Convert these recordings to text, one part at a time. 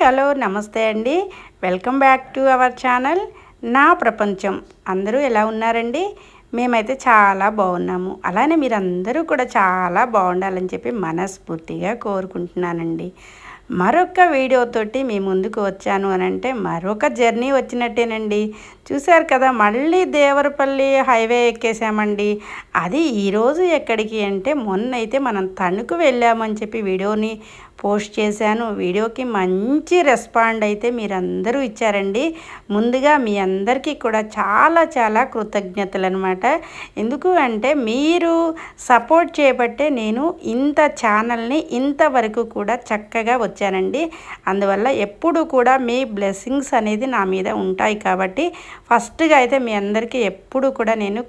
Hello నమస్తే అండి. Welcome back to our channel నా ప్రపంచం. అందరూ ఎలా ఉన్నారండి? మేమైతే చాలా బాగున్నాము. అలానే మీరందరూ కూడా చాలా బాగుండాలని చెప్పి మనస్ఫూర్తిగా కోరుకుంటున్నానండి. మరొక వీడియోతోటి మీ ముందుకు వచ్చాను అనంటే మరొక జర్నీ వచ్చినట్టేనండి. చూశారు కదా, మళ్ళీ దేవరపల్లి హైవే ఎక్కేసామండి. అది ఈరోజు ఎక్కడికి అంటే మొన్నైతే మనం తణుకు వెళ్ళామని చెప్పి వీడియోని పోస్ట్ చేశాను. వీడియోకి మంచి రెస్పాండ్ అయితే మీరందరూ ఇచ్చారండి. ముందుగా మీ అందరికీ కూడా చాలా చాలా కృతజ్ఞతలు అనమాట. ఎందుకు అంటే మీరు సపోర్ట్ చేయబట్టే నేను ఇంత ఛానల్ని ఇంతవరకు కూడా చక్కగా వచ్చానండి. అందువల్ల ఎప్పుడు కూడా మీ బ్లెస్సింగ్స్ అనేది నా మీద ఉంటాయి కాబట్టి ఫస్ట్గా అయితే మీ అందరికీ ఎప్పుడు కూడా నేను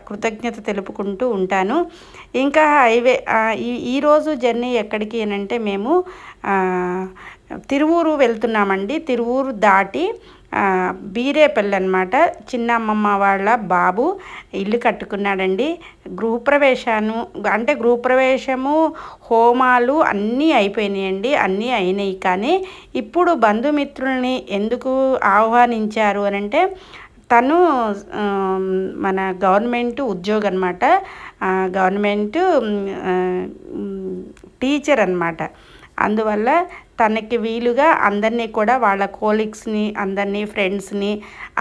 కృతజ్ఞత తెలుపుకుంటూ ఉంటాను. ఇంకా హైవే ఈరోజు జర్నీ ఎక్కడికి అంటే మేము తిరువూరు వెళ్తున్నామండి. తిరువూరు దాటి బీరేపల్లి అనమాట. చిన్నమ్మమ్మ వాళ్ళ బాబు ఇల్లు కట్టుకున్నాడండి. గృహప్రవేశము హోమాలు అన్నీ అయిపోయినాయండి. అన్నీ అయినాయి. కానీ ఇప్పుడు బంధుమిత్రుల్ని ఎందుకు ఆహ్వానించారు అని అంటే తను మన గవర్నమెంట్ ఉద్యోగం అనమాట. గవర్నమెంట్ టీచర్ అనమాట. అందువల్ల తనకి వీలుగా అందరినీ కూడా వాళ్ళ కోలీగ్స్ని అందరినీ ఫ్రెండ్స్ని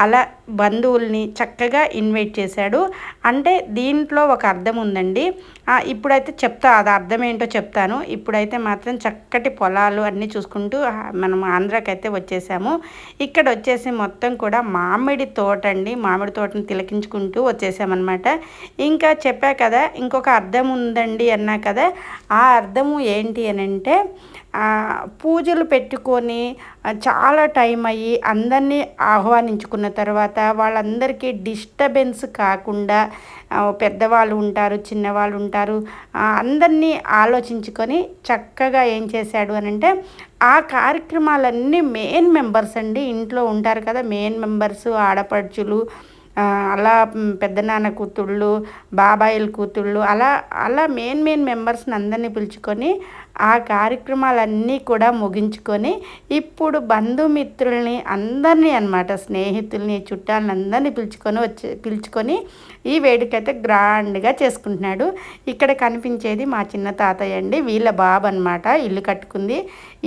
అలా బంధువుల్ని చక్కగా ఇన్వైట్ చేశాడు. అంటే దీంట్లో ఒక అర్థం ఉందండి. ఇప్పుడైతే అది అర్థం ఏంటో చెప్తాను. ఇప్పుడైతే మాత్రం చక్కటి పొలాలు అన్నీ చూసుకుంటూ మనం ఆంధ్రాకైతే వచ్చేసాము. ఇక్కడ వచ్చేసి మొత్తం కూడా మామిడి తోట అండి. మామిడి తోటని తిలకించుకుంటూ వచ్చేసామన్నమాట. ఇంకా చెప్పా కదా, ఇంకొక అర్థం ఉందండి అన్నా కదా. ఆ అర్థము ఏంటి అని అంటే పూజలు పెట్టుకొని చాలా టైం అయ్యి అందరినీ ఆహ్వానించుకున్న తర్వాత వాళ్ళందరికీ డిస్టర్బెన్స్ కాకుండా పెద్దవాళ్ళు ఉంటారు, చిన్నవాళ్ళు ఉంటారు, అందరినీ ఆలోచించుకొని చక్కగా ఏం చేశాడు అని అంటే ఆ కార్యక్రమాలన్నీ మెయిన్ మెంబర్స్ అండి. ఇంట్లో ఉంటారు కదా మెయిన్ మెంబర్స్, ఆడపడుచులు, అలా పెద్దనాన్న కూతుళ్ళు, బాబాయిల కూతుళ్ళు, అలా మెయిన్ మెంబర్స్ని అందరినీ పిలుచుకొని ఆ కార్యక్రమాలన్నీ కూడా ముగించుకొని ఇప్పుడు బంధుమిత్రుల్ని అందరినీ అన్నమాట, స్నేహితుల్ని చుట్టాలని అందరినీ పిలుచుకొని ఈ వేడుకైతే గ్రాండ్గా చేసుకుంటున్నాడు. ఇక్కడ కనిపించేది మా చిన్న తాతయ్య అండి. వీళ్ళ బాబు అనమాట ఇల్లు కట్టుకుంది.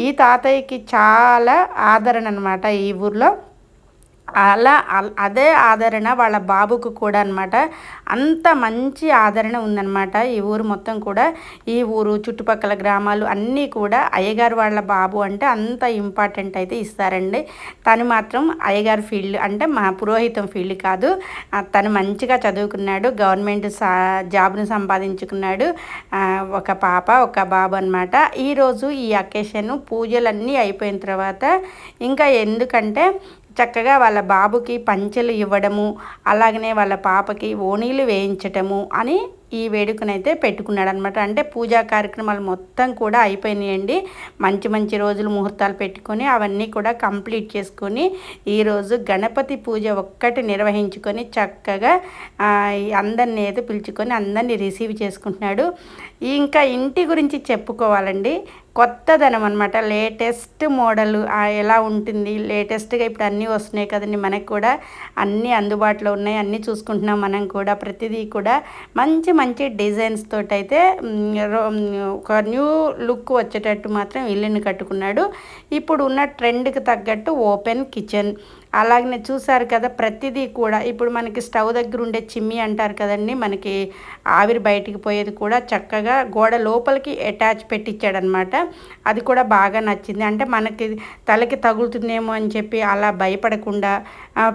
ఈ తాతయ్యకి చాలా ఆదరణ అనమాట ఈ ఊర్లో. అదే ఆదరణ వాళ్ళ బాబుకు కూడా అనమాట. అంత మంచి ఆదరణ ఉందన్నమాట ఈ ఊరు మొత్తం కూడా. ఈ ఊరు చుట్టుపక్కల గ్రామాలు అన్నీ కూడా అయ్యగారు వాళ్ళ బాబు అంటే అంత ఇంపార్టెంట్ అయితే ఇస్తారండి. తను మాత్రం అయ్యగారు ఫీల్డ్ అంటే మా పురోహితం ఫీల్డ్ కాదు. తను మంచిగా చదువుకున్నాడు, గవర్నమెంట్ జాబ్ను సంపాదించుకున్నాడు. ఒక పాప ఒక బాబు అనమాట. ఈరోజు ఈ అకేషన్ పూజలన్నీ అయిపోయిన తర్వాత ఇంకా ఎందుకంటే చక్కగా వాళ్ళ బాబుకి పంచెలు ఇవ్వడము, అలాగనే వాళ్ళ పాపకి ఓణీలు వేయించటము అని ఈ వేడుకనైతే పెట్టుకున్నాడు అనమాట. అంటే పూజా కార్యక్రమాలు మొత్తం కూడా అయిపోయినాయండి. మంచి రోజులు ముహూర్తాలు పెట్టుకొని అవన్నీ కూడా కంప్లీట్ చేసుకొని ఈరోజు గణపతి పూజ ఒక్కటి నిర్వహించుకొని చక్కగా అందరినీ అయితే పిలుచుకొని అందరినీ రిసీవ్ చేసుకుంటున్నాడు. ఇంకా ఇంటి గురించి చెప్పుకోవాలండి. కొత్తదనం అనమాట, లేటెస్ట్ మోడల్ ఎలా ఉంటుంది, లేటెస్ట్గా ఇప్పుడు అన్నీ వస్తున్నాయి కదండి. మనకు కూడా అన్నీ అందుబాటులో ఉన్నాయి, అన్నీ చూసుకుంటున్నాం. మనం కూడా ప్రతిదీ కూడా మంచి డిజైన్స్ తోటి అయితే ఒక న్యూ లుక్ వచ్చేటట్టు మాత్రం ఇల్లుని కట్టుకున్నాడు. ఇప్పుడు ఉన్న ట్రెండ్కి తగ్గట్టు ఓపెన్ కిచెన్, అలాగనే చూసారు కదా ప్రతిదీ కూడా. ఇప్పుడు మనకి స్టవ్ దగ్గర ఉండే చిమ్మి అంటారు కదండి, మనకి ఆవిరి బయటికి పోయేది కూడా చక్కగా గోడ లోపలికి అటాచ్ పెట్టించాడనమాట. అది కూడా బాగా నచ్చింది. అంటే మనకి తలకి తగులుతుందేమో అని చెప్పి అలా భయపడకుండా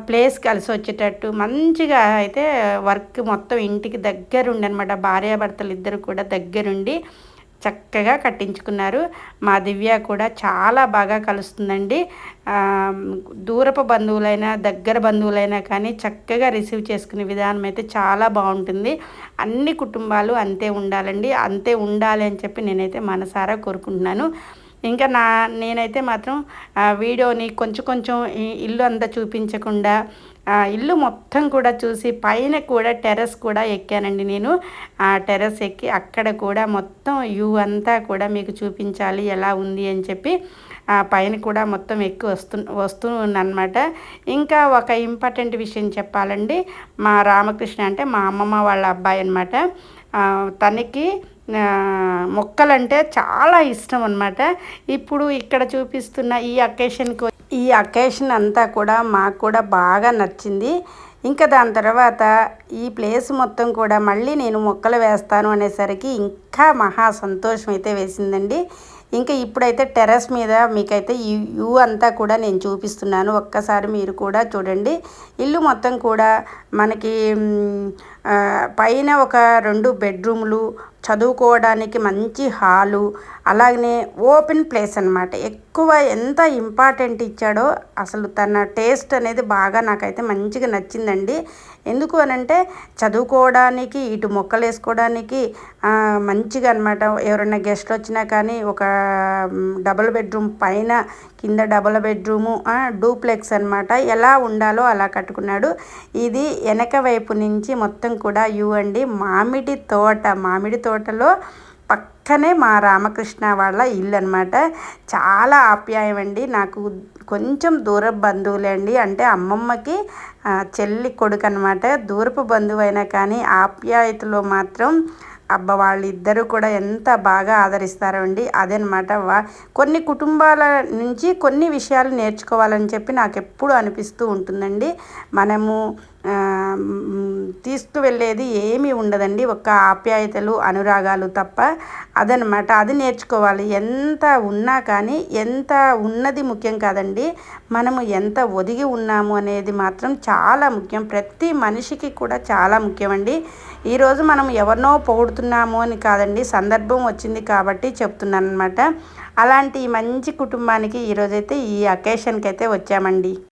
ప్లేస్ కలిసి వచ్చేటట్టు మంచిగా అయితే వర్క్ మొత్తం ఇంటికి దగ్గరుండి అనమాట. భార్యాభర్తలు ఇద్దరు కూడా దగ్గరుండి చక్కగా కట్టించుకున్నారు. మా దివ్య కూడా చాలా బాగా కలుస్తుందండి. దూరపు బంధువులైనా దగ్గర బంధువులైనా కానీ చక్కగా రిసీవ్ చేసుకునే విధానం అయితే చాలా బాగుంటుంది. అన్ని కుటుంబాలు అంతే ఉండాలండి, అంతే ఉండాలి అని చెప్పి నేనైతే మనసారా కోరుకుంటున్నాను. ఇంకా నేనైతే మాత్రం వీడియోని కొంచెం ఇల్లు అంతా చూపించకుండా ఇల్లు మొత్తం కూడా చూసి పైన కూడా టెర్రస్ కూడా ఎక్కానండి నేను. ఆ టెర్రస్ ఎక్కి అక్కడ కూడా మొత్తం వ్యూ అంతా కూడా మీకు చూపించాలి ఎలా ఉంది అని చెప్పి పైన కూడా మొత్తం ఎక్కువ వస్తూ ఉందన్నమాట. ఇంకా ఒక ఇంపార్టెంట్ విషయం చెప్పాలండి. మా రామకృష్ణ అంటే మా అమ్మమ్మ వాళ్ళ అబ్బాయి అనమాట. తనకి మొక్కలంటే చాలా ఇష్టం అనమాట. ఇప్పుడు ఇక్కడ చూపిస్తున్న ఈ అకేషన్ అంతా కూడా మాకు కూడా బాగా నచ్చింది. ఇంకా దాని తర్వాత ఈ ప్లేస్ మొత్తం కూడా మళ్ళీ నేను మొక్కలు వేస్తాను అనేసరికి ఇంకా మహా సంతోషం అయితే వేసిందండి. ఇంకా ఇప్పుడైతే టెర్రస్ మీద మీకైతే ఈ వ్యూ అంతా కూడా నేను చూపిస్తున్నాను. ఒక్కసారి మీరు కూడా చూడండి. ఇల్లు మొత్తం కూడా మనకి పైన ఒక 2 బెడ్రూమ్లు, చదువుకోవడానికి మంచి హాలు, అలాగనే ఓపెన్ ప్లేస్ అనమాట. ఎక్కువ ఎంత ఇంపార్టెంట్ ఇచ్చాడో అసలు తన టేస్ట్ అనేది బాగా నాకైతే మంచిగా నచ్చిందండి. ఎందుకు అనంటే చదువుకోవడానికి, ఇటు మొక్కలు వేసుకోవడానికి మంచిగా అనమాట. ఎవరైనా గెస్ట్లు వచ్చినా కానీ ఒక డబుల్ బెడ్రూమ్ పైన, కింద డబుల్ బెడ్రూము, డూప్లెక్స్ అనమాట. ఎలా ఉండాలో అలా కట్టుకున్నాడు. ఇది వెనక వైపు నుంచి మొత్తం కూడా వ్యూ అండి. మామిడి తోటలో పక్కనే మా రామకృష్ణ వాళ్ళ ఇల్లు అనమాట. చాలా ఆప్యాయం అండి. నాకు కొంచెం దూరపు బంధువులే అండి. అంటే అమ్మమ్మకి చెల్లి కొడుకు అనమాట. దూరపు బంధువు అయినా కానీ ఆప్యాయతలో మాత్రం వాళ్ళిద్దరూ కూడా ఎంత బాగా ఆదరిస్తారో అండి. అదనమాట. కొన్ని కుటుంబాల నుంచి కొన్ని విషయాలు నేర్చుకోవాలని చెప్పి నాకు ఎప్పుడు అనిపిస్తూ ఉంటుందండి. మనము తీసుకువెళ్ళేది ఏమీ ఉండదండి, ఒక్క ఆప్యాయతలు, అనురాగాలు తప్ప. అదనమాట. అది నేర్చుకోవాలి. ఎంత ఉన్నా కానీ ఎంత ఉన్నది ముఖ్యం కాదండి, మనము ఎంత ఒదిగి ఉన్నాము అనేది మాత్రం చాలా ముఖ్యం. ప్రతి మనిషికి కూడా చాలా ముఖ్యమండి. ఈరోజు మనం ఎవరినో పొగుడుతున్నాము అని కాదండి, సందర్భం వచ్చింది కాబట్టి చెప్తున్నాను అనమాట. అలాంటి మంచి కుటుంబానికి ఈరోజైతే ఈ అకేషన్కి అయితే వచ్చామండి.